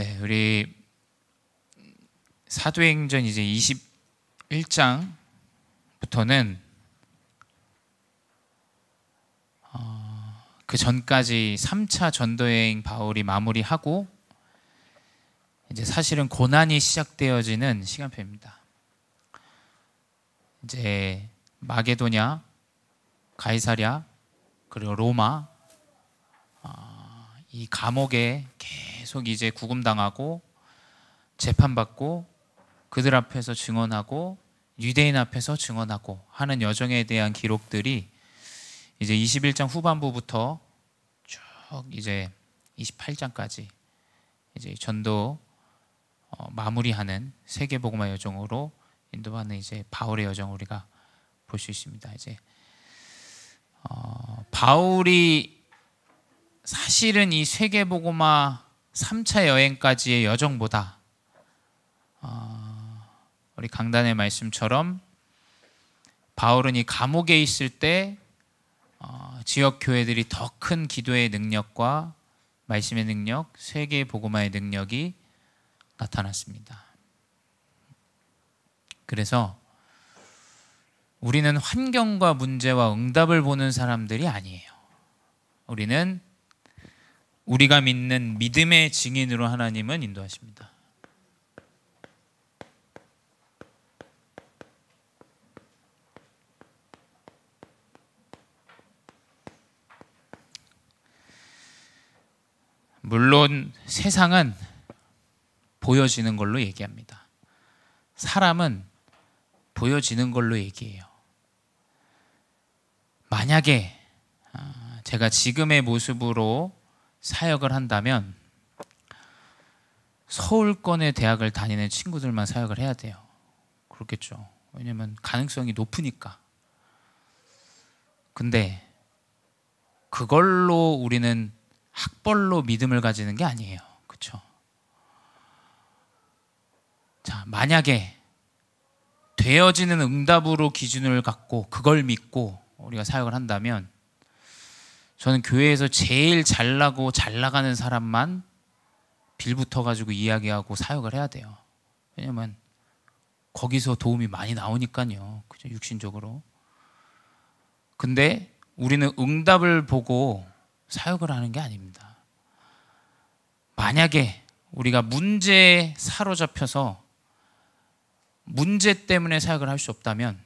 네, 우리 사도행전 이제 21장부터는 그 전까지 3차 전도여행 바울이 마무리하고 이제 사실은 고난이 시작되어지는 시간표입니다. 이제 마게도냐, 가이사랴, 그리고 로마, 이 감옥에 계속 이제 구금당하고 재판받고 그들 앞에서 증언하고 유대인 앞에서 증언하고 하는 여정에 대한 기록들이 이제 21장 후반부부터 쭉 이제 28장까지 이제 전도 마무리하는 세계복음화 여정으로 인도하는 이제 바울의 여정을 우리가 볼 수 있습니다. 이제 바울이 사실은 이 세계복음화 3차 여행까지의 여정보다 우리 강단의 말씀처럼 바울은 이 감옥에 있을 때 지역 교회들이 더 큰 기도의 능력과 말씀의 능력, 세계복음화의 능력이 나타났습니다. 그래서 우리는 환경과 문제와 응답을 보는 사람들이 아니에요. 우리는 우리가 믿는 믿음의 증인으로 하나님은 인도하십니다. 물론 세상은 보여지는 걸로 얘기합니다. 사람은 보여지는 걸로 얘기해요. 만약에 제가 지금의 모습으로 사역을 한다면 서울권의 대학을 다니는 친구들만 사역을 해야 돼요. 그렇겠죠. 왜냐면 가능성이 높으니까. 근데 그걸로 우리는 학벌로 믿음을 가지는 게 아니에요. 그렇죠? 자, 만약에 되어지는 응답으로 기준을 갖고 그걸 믿고 우리가 사역을 한다면 저는 교회에서 제일 잘나고 잘 나가는 사람만 빌붙어가지고 이야기하고 사역을 해야 돼요. 왜냐면 거기서 도움이 많이 나오니까요. 그죠? 육신적으로. 근데 우리는 응답을 보고 사역을 하는 게 아닙니다. 만약에 우리가 문제에 사로잡혀서 문제 때문에 사역을 할 수 없다면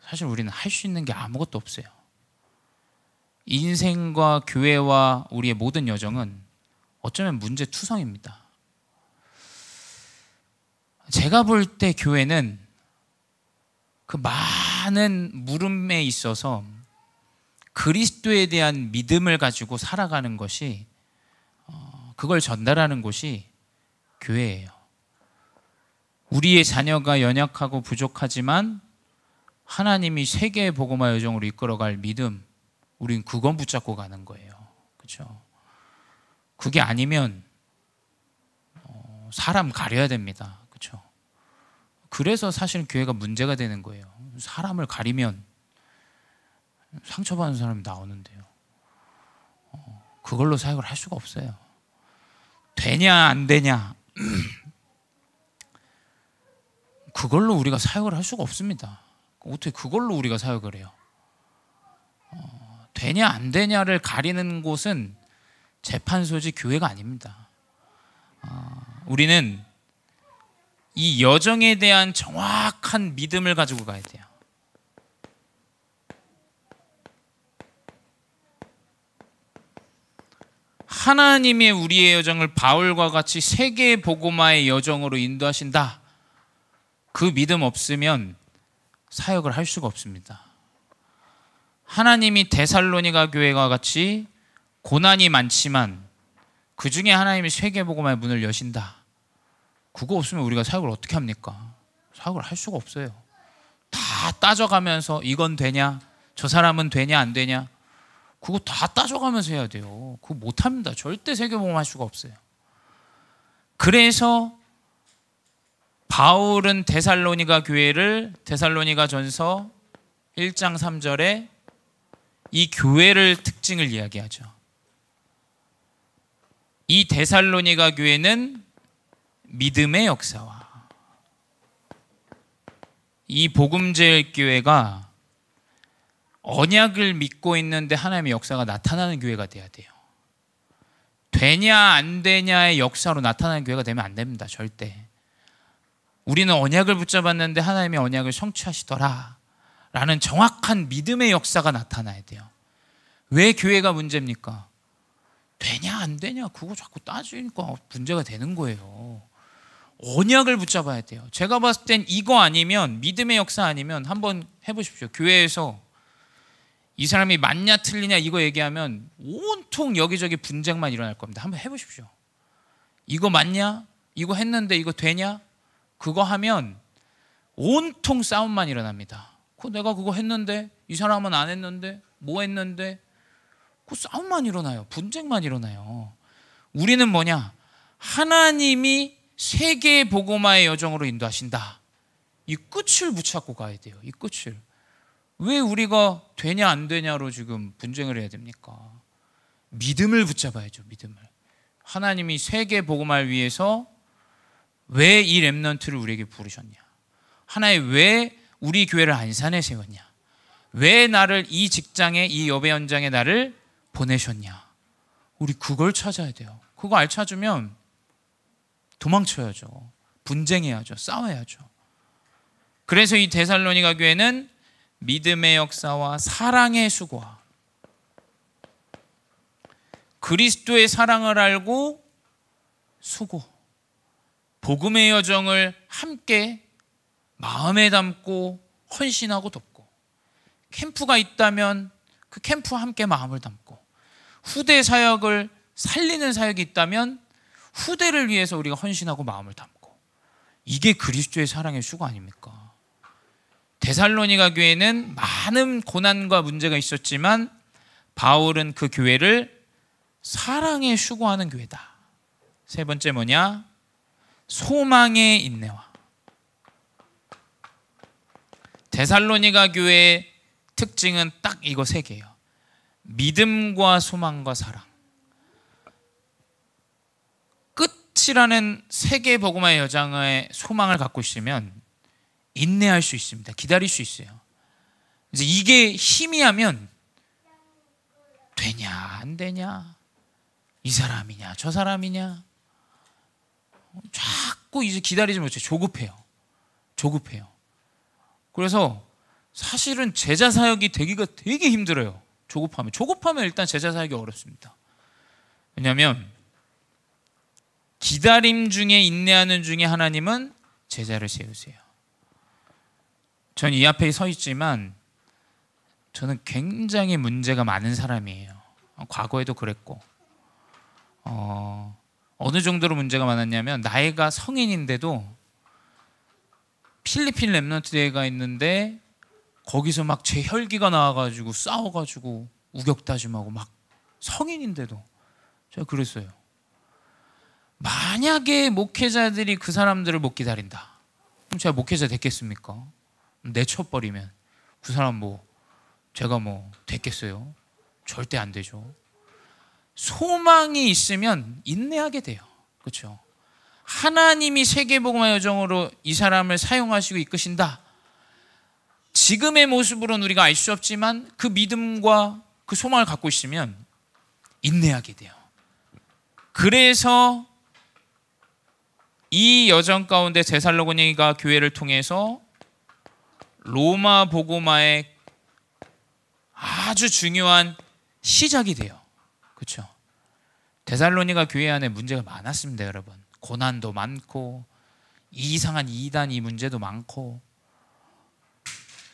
사실 우리는 할 수 있는 게 아무것도 없어요. 인생과 교회와 우리의 모든 여정은 어쩌면 문제투성입니다. 제가 볼 때 교회는 그 많은 물음에 있어서 그리스도에 대한 믿음을 가지고 살아가는 것이 그걸 전달하는 곳이 교회예요. 우리의 자녀가 연약하고 부족하지만 하나님이 세계의 복음화 여정으로 이끌어갈 믿음, 우린 그건 붙잡고 가는 거예요. 그렇죠? 그게 아니면 사람 가려야 됩니다. 그렇죠? 그래서 사실 교회가 문제가 되는 거예요. 사람을 가리면 상처받는 사람이 나오는데요. 그걸로 사역을 할 수가 없어요. 되냐 안 되냐 그걸로 우리가 사역을 할 수가 없습니다. 어떻게 그걸로 우리가 사역을 해요? 되냐 안 되냐를 가리는 곳은 재판소지 교회가 아닙니다. 우리는 이 여정에 대한 정확한 믿음을 가지고 가야 돼요. 하나님의 우리의 여정을 바울과 같이 세계 복음화의 여정으로 인도하신다. 그 믿음 없으면 사역을 할 수가 없습니다. 하나님이 데살로니가 교회와 같이 고난이 많지만 그 중에 하나님이 세계 복음화의 문을 여신다. 그거 없으면 우리가 사역을 어떻게 합니까? 사역을 할 수가 없어요. 다 따져가면서 이건 되냐? 저 사람은 되냐 안 되냐? 그거 다 따져가면서 해야 돼요. 그거 못합니다. 절대 세계복음 할 수가 없어요. 그래서 바울은 데살로니가 교회를 데살로니가 전서 1장 3절에 이 교회를 특징을 이야기하죠. 이 데살로니가 교회는 믿음의 역사와 이 복음제일교회가 언약을 믿고 있는데 하나님의 역사가 나타나는 교회가 돼야 돼요. 되냐 안 되냐의 역사로 나타나는 교회가 되면 안 됩니다. 절대. 우리는 언약을 붙잡았는데 하나님의 언약을 성취하시더라 라는 정확한 믿음의 역사가 나타나야 돼요. 왜 교회가 문제입니까? 되냐 안 되냐 그거 자꾸 따지니까 문제가 되는 거예요. 언약을 붙잡아야 돼요. 제가 봤을 땐 이거 아니면, 믿음의 역사 아니면 한번 해보십시오. 교회에서 이 사람이 맞냐 틀리냐 이거 얘기하면 온통 여기저기 분쟁만 일어날 겁니다. 한번 해보십시오. 이거 맞냐? 이거 했는데 이거 되냐? 그거 하면 온통 싸움만 일어납니다. 내가 그거 했는데 이 사람은 안 했는데 뭐 했는데 그 싸움만 일어나요. 분쟁만 일어나요. 우리는 뭐냐? 하나님이 세계의 복음화의 여정으로 인도하신다. 이 끝을 붙잡고 가야 돼요. 이 끝을. 왜 우리가 되냐 안 되냐로 지금 분쟁을 해야 됩니까? 믿음을 붙잡아야죠. 믿음을. 하나님이 세계 복음화를 위해서 왜 이 렘넌트를 우리에게 부르셨냐? 하나님 왜 우리 교회를 안산에 세웠냐? 왜 나를 이 직장에, 이 예배 현장에 나를 보내셨냐? 우리 그걸 찾아야 돼요. 그거 알 찾으면 도망쳐야죠. 분쟁해야죠. 싸워야죠. 그래서 이 데살로니가 교회는 믿음의 역사와 사랑의 수고와 그리스도의 사랑을 알고 수고, 복음의 여정을 함께 마음에 담고 헌신하고 돕고, 캠프가 있다면 그 캠프와 함께 마음을 담고, 후대 사역을 살리는 사역이 있다면 후대를 위해서 우리가 헌신하고 마음을 담고, 이게 그리스도의 사랑의 수고 아닙니까? 데살로니가 교회는 많은 고난과 문제가 있었지만 바울은 그 교회를 사랑에 수고하는 교회다. 세 번째 뭐냐? 소망의 인내와. 데살로니가 교회의 특징은 딱 이거 세 개예요. 믿음과 소망과 사랑. 끝이라는 세계 복음화의 여정의 소망을 갖고 있으면 인내할 수 있습니다. 기다릴 수 있어요. 이제 이게 희미하면 되냐 안 되냐, 이 사람이냐 저 사람이냐, 자꾸 이제 기다리지 못해. 조급해요. 그래서 사실은 제자 사역이 되기가 되게 힘들어요. 조급하면 일단 제자 사역이 어렵습니다. 왜냐하면 기다림 중에, 인내하는 중에 하나님은 제자를 세우세요. 전 이 앞에 서 있지만 저는 굉장히 문제가 많은 사람이에요. 과거에도 그랬고, 어느 정도로 문제가 많았냐면, 나이가 성인인데도 필리핀 렘넌트 대회가 있는데 거기서 막 제 혈기가 나와가지고 싸워가지고 우격다짐하고, 막 성인인데도 제가 그랬어요. 만약에 목회자들이 그 사람들을 못 기다린다, 그럼 제가 목회자 됐겠습니까? 내쳐버리면 그 사람 제가 됐겠어요? 절대 안 되죠. 소망이 있으면 인내하게 돼요. 그렇죠? 하나님이 세계복음화 여정으로 이 사람을 사용하시고 이끄신다. 지금의 모습으로는 우리가 알 수 없지만 그 믿음과 그 소망을 갖고 있으면 인내하게 돼요. 그래서 이 여정 가운데 데살로니가 교회를 통해서 로마 복음화의 아주 중요한 시작이 돼요. 그렇죠? 데살로니가 교회 안에 문제가 많았습니다, 여러분. 고난도 많고, 이상한 이단 이 문제도 많고,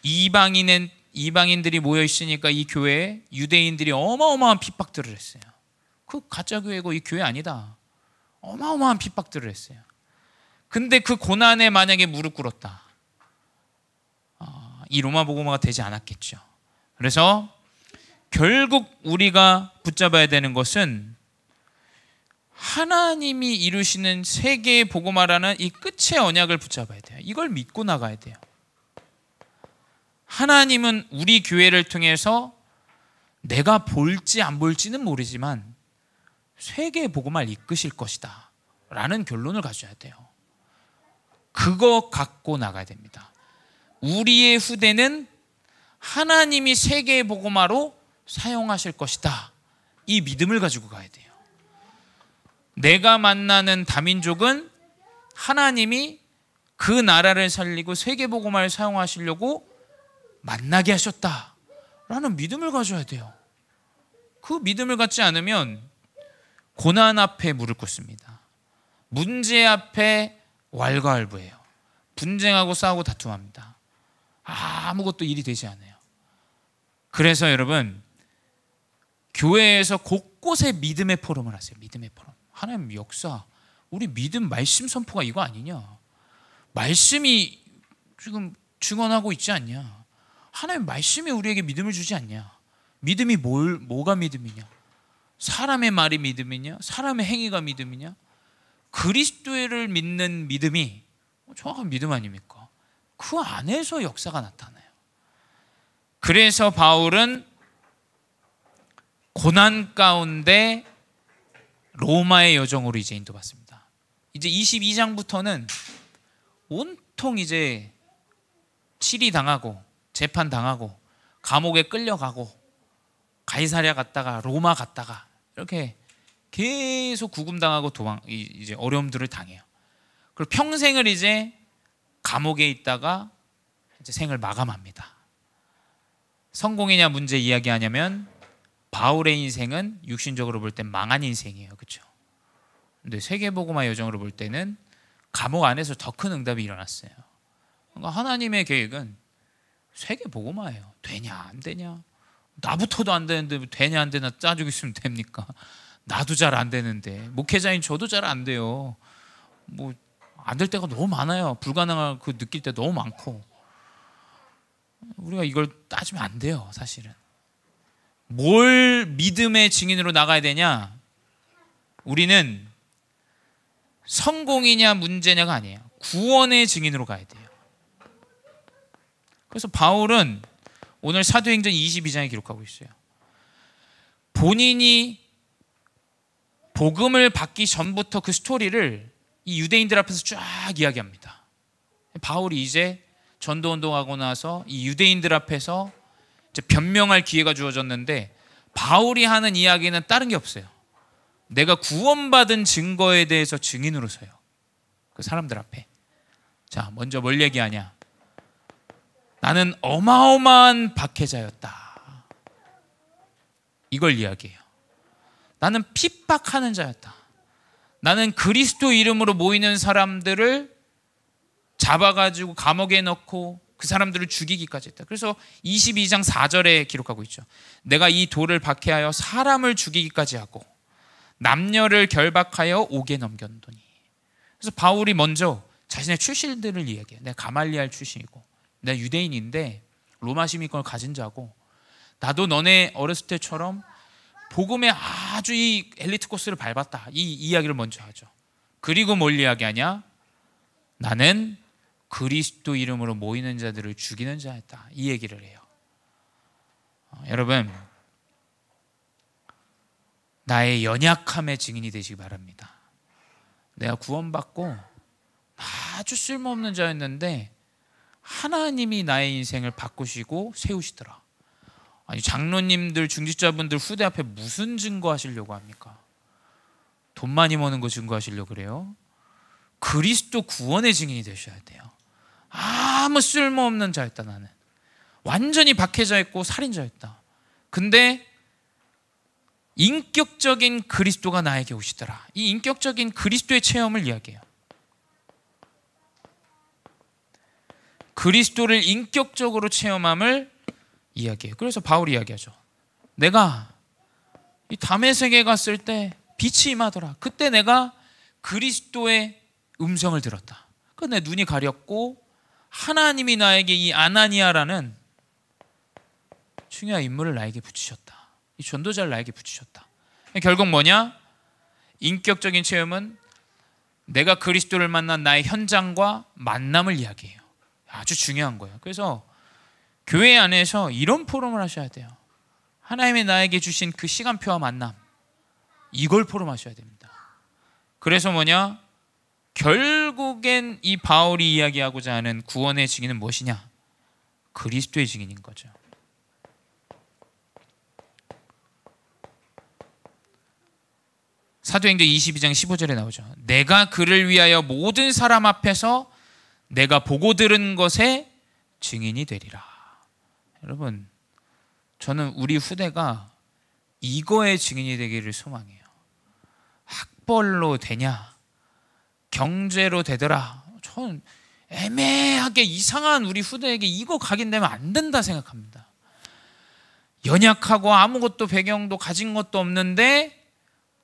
이방인들이 모여 있으니까 이 교회에 유대인들이 어마어마한 핍박들을 했어요. 그 가짜 교회고 이 교회 아니다. 어마어마한 핍박들을 했어요. 근데 그 고난에 만약에 무릎 꿇었다, 이 로마 복음화가 되지 않았겠죠. 그래서 결국 우리가 붙잡아야 되는 것은 하나님이 이루시는 세계의 복음화라는 이 끝의 언약을 붙잡아야 돼요. 이걸 믿고 나가야 돼요. 하나님은 우리 교회를 통해서 내가 볼지 안 볼지는 모르지만 세계의 복음화를 이끄실 것이다 라는 결론을 가져야 돼요. 그거 갖고 나가야 됩니다. 우리의 후대는 하나님이 세계의 복음화로 사용하실 것이다. 이 믿음을 가지고 가야 돼요. 내가 만나는 다민족은 하나님이 그 나라를 살리고 세계 복음화를 사용하시려고 만나게 하셨다라는 믿음을 가져야 돼요. 그 믿음을 갖지 않으면 고난 앞에 무릎 꿇습니다. 문제 앞에 왈가왈부해요. 분쟁하고 싸우고 다툼합니다. 아무것도 일이 되지 않아요. 그래서 여러분, 교회에서 곳곳에 믿음의 포럼을 하세요. 믿음의 포럼. 하나님 역사, 우리 믿음 말씀 선포가 이거 아니냐? 말씀이 지금 증언하고 있지 않냐? 하나님 말씀이 우리에게 믿음을 주지 않냐? 믿음이 뭐가 믿음이냐? 사람의 말이 믿음이냐? 사람의 행위가 믿음이냐? 그리스도를 믿는 믿음이 정확한 믿음 아닙니까? 그 안에서 역사가 나타나요. 그래서 바울은 고난 가운데 로마의 여정으로 이제 인도받습니다. 이제 22장부터는 온통 이제 치리 당하고 재판 당하고 감옥에 끌려가고 가이사랴 갔다가 로마 갔다가 이렇게 계속 구금당하고 이제 어려움들을 당해요. 그리고 평생을 이제 감옥에 있다가 이제 생을 마감합니다. 성공이냐 문제 이야기하냐면 바울의 인생은 육신적으로 볼 땐 망한 인생이에요. 그렇죠? 근데 세계복음화 여정으로 볼 때는 감옥 안에서 더 큰 응답이 일어났어요. 그러니까 하나님의 계획은 세계복음화예요. 되냐 안 되냐? 나부터도 안 되는데 되냐 안 되냐 짜주고 있으면 됩니까? 나도 잘 안 되는데, 목회자인 저도 잘 안 돼요. 뭐 안 될 때가 너무 많아요. 불가능한 그 느낄 때 너무 많고. 우리가 이걸 따지면 안 돼요. 사실은 뭘 믿음의 증인으로 나가야 되냐? 우리는 성공이냐 문제냐가 아니에요. 구원의 증인으로 가야 돼요. 그래서 바울은 오늘 사도행전 22장에 기록하고 있어요. 본인이 복음을 받기 전부터 그 스토리를 이 유대인들 앞에서 쫙 이야기합니다. 바울이 이제 전도운동하고 나서 이 유대인들 앞에서 이제 변명할 기회가 주어졌는데, 바울이 하는 이야기는 다른 게 없어요. 내가 구원받은 증거에 대해서 증인으로 서요. 그 사람들 앞에. 자, 먼저 뭘 얘기하냐? 나는 어마어마한 박해자였다. 이걸 이야기해요. 나는 핍박하는 자였다. 나는 그리스도 이름으로 모이는 사람들을 잡아가지고 감옥에 넣고 그 사람들을 죽이기까지 했다. 그래서 22장 4절에 기록하고 있죠. 내가 이 돌을 박해하여 사람을 죽이기까지 하고 남녀를 결박하여 옥에 넘겼노니. 그래서 바울이 먼저 자신의 출신들을 이야기해요. 내가 가말리알 출신이고 내가 유대인인데 로마 시민권을 가진 자고, 나도 너네 어렸을 때처럼 복음의 아주 이 엘리트 코스를 밟았다. 이 이야기를 먼저 하죠. 그리고 뭘 이야기하냐? 나는 그리스도 이름으로 모이는 자들을 죽이는 자였다. 이 얘기를 해요. 여러분, 나의 연약함의 증인이 되시기 바랍니다. 내가 구원받고 아주 쓸모없는 자였는데 하나님이 나의 인생을 바꾸시고 세우시더라. 아니, 장로님들, 중직자분들 후대 앞에 무슨 증거하시려고 합니까? 돈 많이 버는 거 증거하시려고 그래요? 그리스도 구원의 증인이 되셔야 돼요. 아무 쓸모없는 자였다. 나는 완전히 박해자였고 살인자였다. 근데 인격적인 그리스도가 나에게 오시더라. 이 인격적인 그리스도의 체험을 이야기해요. 그리스도를 인격적으로 체험함을 이야기해요. 그래서 바울이 이야기하죠. 내가 이 다메섹에 갔을 때 빛이 임하더라. 그때 내가 그리스도의 음성을 들었다. 그 내 눈이 가렸고 하나님이 나에게 이 아나니아라는 중요한 인물을 나에게 붙이셨다. 이 전도자를 나에게 붙이셨다. 결국 뭐냐? 인격적인 체험은 내가 그리스도를 만난 나의 현장과 만남을 이야기해요. 아주 중요한 거예요. 그래서 교회 안에서 이런 포럼을 하셔야 돼요. 하나님이 나에게 주신 그 시간표와 만남, 이걸 포럼하셔야 됩니다. 그래서 뭐냐? 결국엔 이 바울이 이야기하고자 하는 구원의 증인은 무엇이냐? 그리스도의 증인인 거죠. 사도행전 22장 15절에 나오죠. 내가 그를 위하여 모든 사람 앞에서 내가 보고 들은 것에 증인이 되리라. 여러분, 저는 우리 후대가 이거의 증인이 되기를 소망해요. 학벌로 되냐, 경제로 되더라. 저는 애매하게 이상한 우리 후대에게 이거 각인되면 안 된다 생각합니다. 연약하고 아무것도 배경도 가진 것도 없는데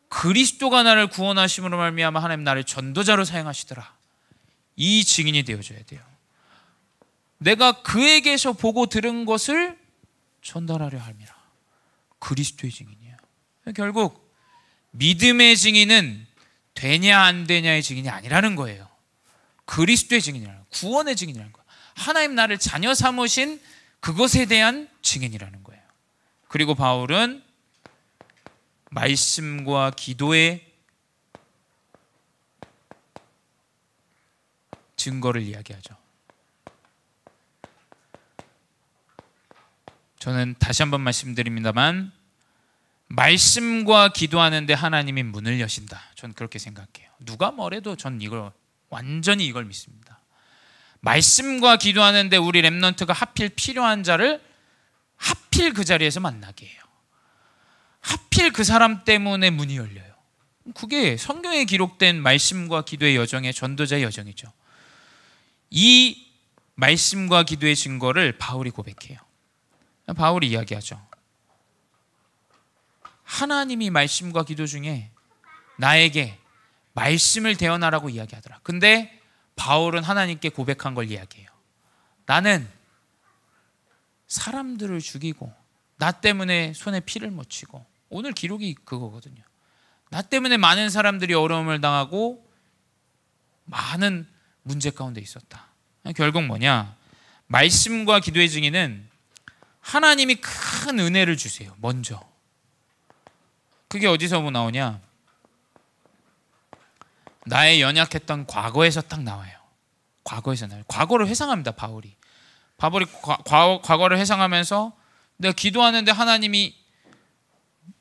그리스도가 나를 구원하심으로 말미암아 하나님 나를 전도자로 사용하시더라. 이 증인이 되어줘야 돼요. 내가 그에게서 보고 들은 것을 전달하려 함이라. 그리스도의 증인이에요. 결국 믿음의 증인은 되냐 안 되냐의 증인이 아니라는 거예요. 그리스도의 증인이라는 거예요. 구원의 증인이라는 거예요. 하나님 나를 자녀 삼으신 그것에 대한 증인이라는 거예요. 그리고 바울은 말씀과 기도의 증거를 이야기하죠. 저는 다시 한번 말씀드립니다만 말씀과 기도하는데 하나님이 문을 여신다. 저는 그렇게 생각해요. 누가 뭐래도 전 완전히 이걸 믿습니다. 말씀과 기도하는데 우리 렘넌트가 하필 필요한 자를 하필 그 자리에서 만나게 해요. 하필 그 사람 때문에 문이 열려요. 그게 성경에 기록된 말씀과 기도의 여정의 전도자의 여정이죠. 이 말씀과 기도의 증거를 바울이 고백해요. 바울이 이야기하죠. 하나님이 말씀과 기도 중에 나에게 말씀을 대언하라고 이야기하더라. 근데 바울은 하나님께 고백한 걸 이야기해요. 나는 사람들을 죽이고 나 때문에 손에 피를 묻히고, 오늘 기록이 그거거든요. 나 때문에 많은 사람들이 어려움을 당하고 많은 문제 가운데 있었다. 결국 뭐냐? 말씀과 기도의 증인은 하나님이 큰 은혜를 주세요. 먼저. 그게 어디서 나오냐? 나의 연약했던 과거에서 딱 나와요. 과거에서 나와요. 과거를 회상합니다. 바울이 과거를 회상하면서 내가 기도하는데 하나님이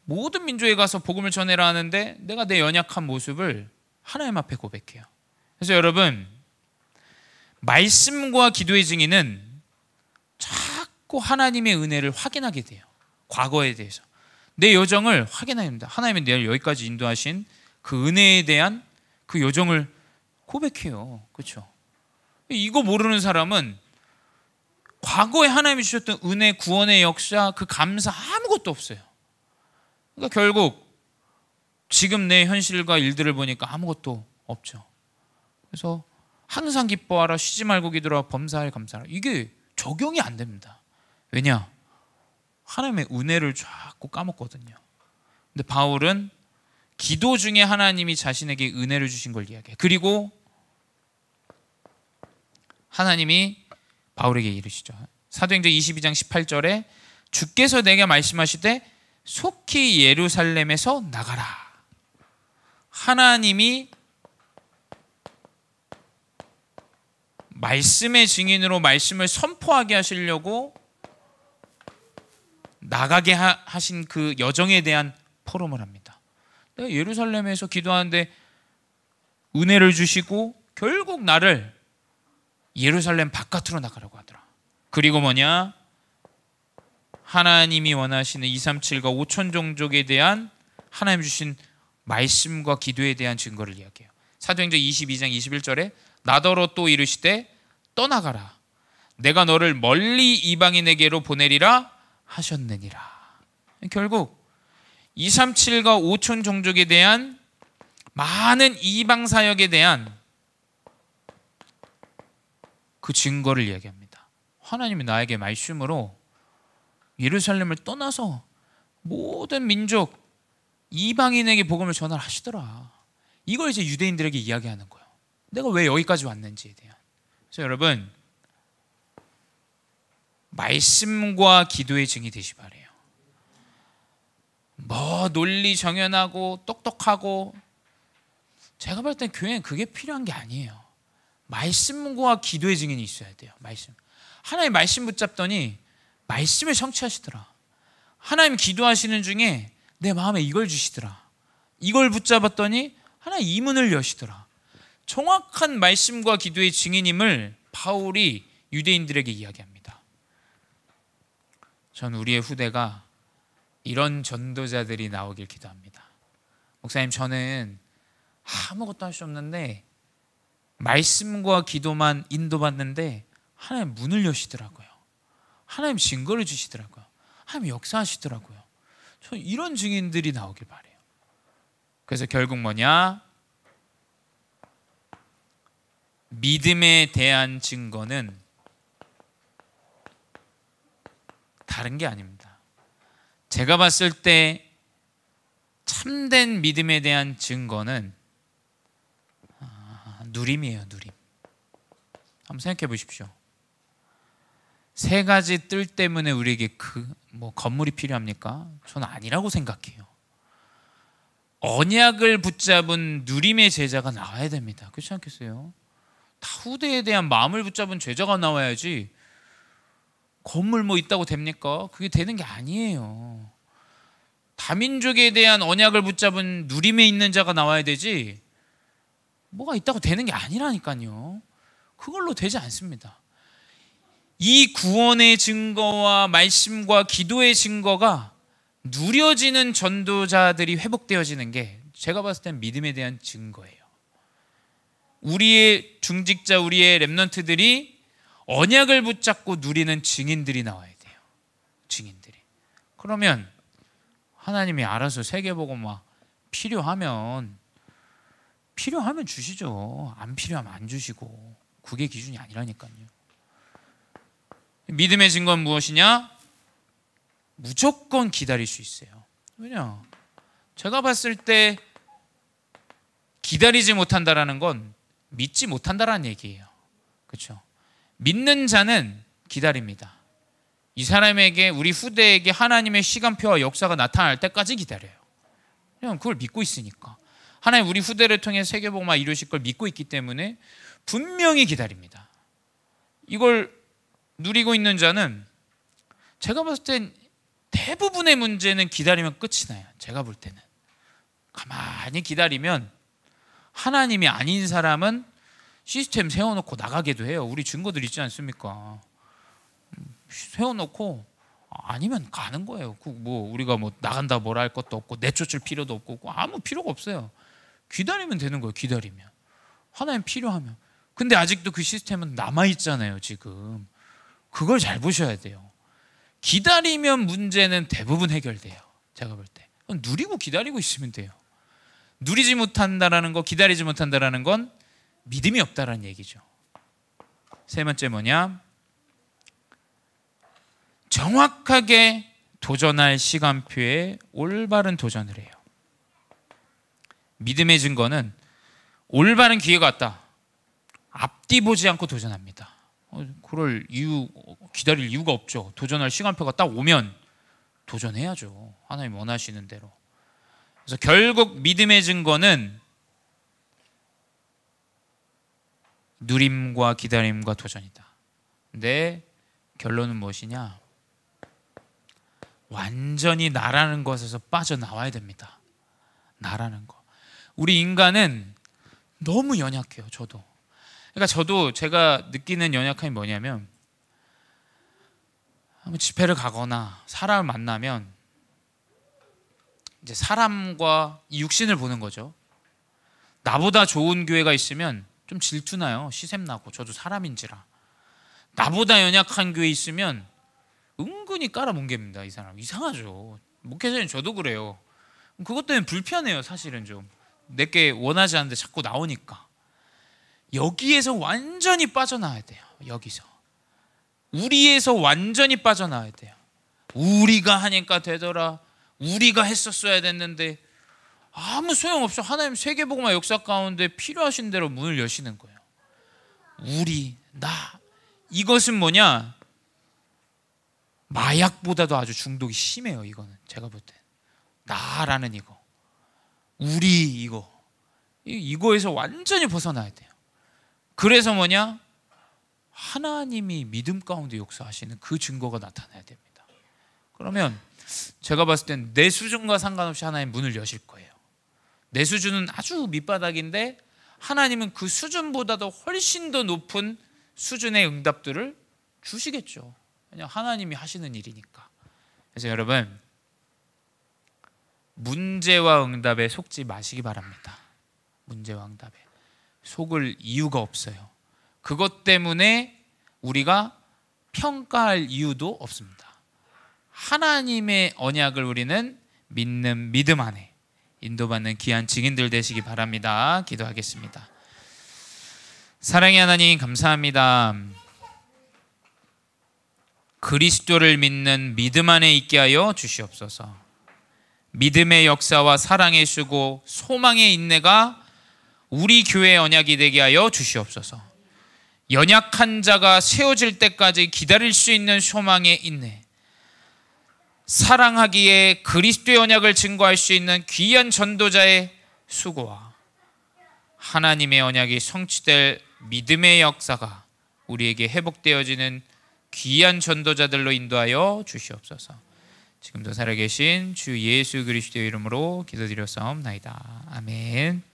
모든 민족에 가서 복음을 전해라 하는데 내가 내 연약한 모습을 하나님 앞에 고백해요. 그래서 여러분, 말씀과 기도의 증인은 자꾸 하나님의 은혜를 확인하게 돼요. 과거에 대해서 내 여정을 확인해야 됩니다. 하나님이 내를 여기까지 인도하신 그 은혜에 대한 그 여정을 고백해요. 그렇죠? 이거 모르는 사람은 과거에 하나님이 주셨던 은혜, 구원의 역사, 그 감사 아무것도 없어요. 그러니까 결국 지금 내 현실과 일들을 보니까 아무것도 없죠. 그래서 항상 기뻐하라, 쉬지 말고 기도하라, 범사에 감사하라. 이게 적용이 안 됩니다. 왜냐? 하나님의 은혜를 자꾸 까먹거든요. 근데 바울은 기도 중에 하나님이 자신에게 은혜를 주신 걸 이야기해요. 그리고 하나님이 바울에게 이르시죠. 사도행전 22장 18절에 주께서 내게 말씀하시되 속히 예루살렘에서 나가라. 하나님이 말씀의 증인으로 말씀을 선포하게 하시려고 나가게 하신 그 여정에 대한 포럼을 합니다. 내가 예루살렘에서 기도하는데 은혜를 주시고 결국 나를 예루살렘 바깥으로 나가라고 하더라. 그리고 뭐냐? 하나님이 원하시는 237과 5천 종족에 대한 하나님 주신 말씀과 기도에 대한 증거를 이야기해요. 사도행전 22장 21절에 나더러 또 이르시되 떠나가라. 내가 너를 멀리 이방인에게로 보내리라 하셨느니라. 결국 237과 5천 종족에 대한 많은 이방 사역에 대한 그 증거를 이야기합니다. 하나님이 나에게 말씀으로 예루살렘을 떠나서 모든 민족 이방인에게 복음을 전하시더라. 이걸 이제 유대인들에게 이야기하는 거예요. 내가 왜 여기까지 왔는지에 대한. 그래서 여러분, 말씀과 기도의 증이 되시 바래요. 뭐 논리 정연하고 똑똑하고 제가 볼 땐 교회는 그게 필요한 게 아니에요. 말씀과 기도의 증인이 있어야 돼요. 말씀. 하나님 말씀 붙잡더니 말씀을 성취하시더라. 하나님 기도하시는 중에 내 마음에 이걸 주시더라. 이걸 붙잡았더니 하나님 이 문을 여시더라. 정확한 말씀과 기도의 증인임을 바울이 유대인들에게 이야기합니다. 전 우리의 후대가 이런 전도자들이 나오길 기도합니다. 목사님, 저는 아무것도 할 수 없는데 말씀과 기도만 인도받는데 하나님 문을 여시더라고요. 하나님 증거를 주시더라고요. 하나님 역사하시더라고요. 저 이런 증인들이 나오길 바래요. 그래서 결국 뭐냐? 믿음에 대한 증거는 다른 게 아닙니다. 제가 봤을 때 참된 믿음에 대한 증거는 누림이에요. 누림. 한번 생각해 보십시오. 세 가지 뜰 때문에 우리에게 건물이 필요합니까? 저는 아니라고 생각해요. 언약을 붙잡은 누림의 제자가 나와야 됩니다. 그렇지 않겠어요? 다 후대에 대한 마음을 붙잡은 제자가 나와야지 건물 있다고 됩니까? 그게 되는 게 아니에요. 다민족에 대한 언약을 붙잡은 누림에 있는 자가 나와야 되지 뭐가 있다고 되는 게 아니라니까요. 그걸로 되지 않습니다. 이 구원의 증거와 말씀과 기도의 증거가 누려지는 전도자들이 회복되어지는 게 제가 봤을 땐 믿음에 대한 증거예요. 우리의 중직자, 우리의 렘넌트들이 언약을 붙잡고 누리는 증인들이 나와야 돼요. 증인들이. 그러면 하나님이 알아서 세계복음화 필요하면 주시죠. 안 필요하면 안 주시고. 그게 기준이 아니라니까요. 믿음의 증거는 무엇이냐? 무조건 기다릴 수 있어요. 왜냐? 제가 봤을 때 기다리지 못한다라는 건 믿지 못한다라는 얘기예요. 그렇죠? 믿는 자는 기다립니다. 이 사람에게, 우리 후대에게 하나님의 시간표와 역사가 나타날 때까지 기다려요. 그냥 그걸 믿고 있으니까. 하나님 우리 후대를 통해 세계복음화 이루실 걸 믿고 있기 때문에 분명히 기다립니다. 이걸 누리고 있는 자는 제가 봤을 땐 대부분의 문제는 기다리면 끝이 나요. 제가 볼 때는. 가만히 기다리면 하나님이 아닌 사람은 시스템 세워놓고 나가게도 해요. 우리 증거들 있지 않습니까? 세워놓고 아니면 가는 거예요. 우리가 나간다 뭐라 할 것도 없고 내쫓을 필요도 없고 아무 필요가 없어요. 기다리면 되는 거예요. 기다리면. 하나님 필요하면. 근데 아직도 그 시스템은 남아있잖아요. 지금. 그걸 잘 보셔야 돼요. 기다리면 문제는 대부분 해결돼요. 제가 볼 때. 누리고 기다리고 있으면 돼요. 누리지 못한다라는 거, 기다리지 못한다라는 건 믿음이 없다라는 얘기죠. 세 번째 뭐냐? 정확하게 도전할 시간표에 올바른 도전을 해요. 믿음의 증거는 올바른 기회가 왔다. 앞뒤 보지 않고 도전합니다. 기다릴 이유가 없죠. 도전할 시간표가 딱 오면 도전해야죠. 하나님 원하시는 대로. 그래서 결국 믿음의 증거는 누림과 기다림과 도전이다. 근데 결론은 무엇이냐? 완전히 나라는 것에서 빠져나와야 됩니다. 나라는 거. 우리 인간은 너무 연약해요. 저도. 그러니까 제가 느끼는 연약함이 뭐냐면 한번 집회를 가거나 사람을 만나면 이제 사람과 이 육신을 보는 거죠. 나보다 좋은 교회가 있으면 좀 질투나요. 시샘나고. 저도 사람인지라. 나보다 연약한 교회 있으면 은근히 깔아뭉갭니다. 이 사람 이상하죠. 목회자님 저도 그래요. 그것 때문에 불편해요. 사실은 좀 내게 원하지 않는데 자꾸 나오니까. 여기에서 완전히 빠져나와야 돼요. 여기서 우리에서 완전히 빠져나와야 돼요. 우리가 하니까 되더라. 우리가 했었어야 됐는데 아무 소용없어. 하나님 세계복음화 역사 가운데 필요하신 대로 문을 여시는 거예요. 우리, 나. 이것은 뭐냐? 마약보다도 아주 중독이 심해요. 이거는 제가 볼 때 나라는 이거, 우리 이거, 이거에서 완전히 벗어나야 돼요. 그래서 뭐냐? 하나님이 믿음 가운데 역사하시는 그 증거가 나타나야 됩니다. 그러면 제가 봤을 땐 내 수준과 상관없이 하나님 문을 여실 거예요. 내 수준은 아주 밑바닥인데 하나님은 그 수준보다도 훨씬 더 높은 수준의 응답들을 주시겠죠. 그냥 하나님이 하시는 일이니까. 그래서 여러분, 문제와 응답에 속지 마시기 바랍니다. 문제와 응답에 속을 이유가 없어요. 그것 때문에 우리가 평가할 이유도 없습니다. 하나님의 언약을 우리는 믿는 믿음 안에 인도받는 귀한 증인들 되시기 바랍니다. 기도하겠습니다. 사랑의 하나님, 감사합니다. 그리스도를 믿는 믿음 안에 있게 하여 주시옵소서. 믿음의 역사와 사랑의 수고, 소망의 인내가 우리 교회의 언약이 되게 하여 주시옵소서. 연약한 자가 세워질 때까지 기다릴 수 있는 소망의 인내, 사랑하기에 그리스도의 언약을 증거할 수 있는 귀한 전도자의 수고와 하나님의 언약이 성취될 믿음의 역사가 우리에게 회복되어지는 귀한 전도자들로 인도하여 주시옵소서. 지금도 살아계신 주 예수 그리스도의 이름으로 기도드렸사옵나이다. 아멘.